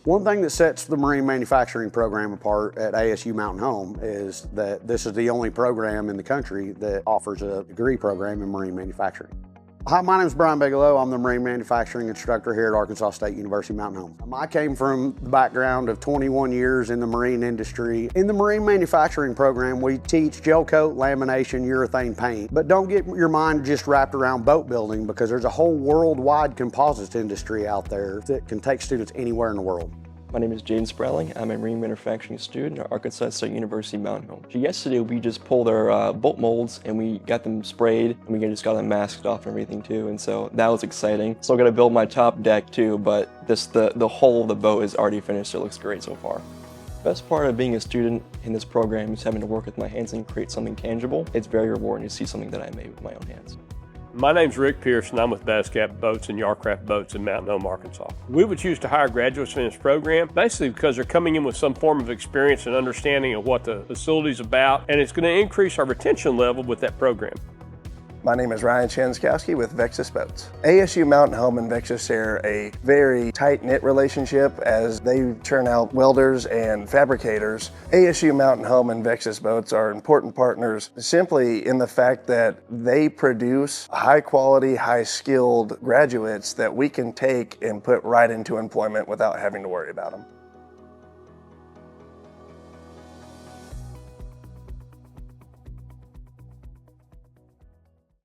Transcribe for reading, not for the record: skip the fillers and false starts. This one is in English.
One thing that sets the marine manufacturing program apart at ASU Mountain Home is that this is the only program in the country that offers a degree program in marine manufacturing. Hi, my name is Brian Bigelow. I'm the marine manufacturing instructor here at Arkansas State University Mountain Home. I came from the background of 21 years in the marine industry. In the marine manufacturing program, we teach gel coat, lamination, urethane paint, but don't get your mind just wrapped around boat building because there's a whole worldwide composites industry out there that can take students anywhere in the world. My name is Jaden Sproulling. I'm a marine manufacturing student at Arkansas State University Mountain Home. Yesterday we just pulled our boat molds and we got them sprayed and we just got them masked off and everything too, and so that was exciting. Still got to build my top deck too, but the whole of the boat is already finished. It looks great so far. Best part of being a student in this program is having to work with my hands and create something tangible. It's very rewarding to see something that I made with my own hands. My name's Rick Pearson. I'm with Basscap Boats and Yarcraft Boats in Mountain Home, Arkansas. We would choose to hire graduates in this program basically because they're coming in with some form of experience and understanding of what the facility's about, and it's going to increase our retention level with that program. My name is Ryan Chanskowski with Vexus Boats. ASU Mountain Home and Vexus share a very tight-knit relationship as they churn out welders and fabricators. ASU Mountain Home and Vexus Boats are important partners simply in the fact that they produce high-quality, high-skilled graduates that we can take and put right into employment without having to worry about them.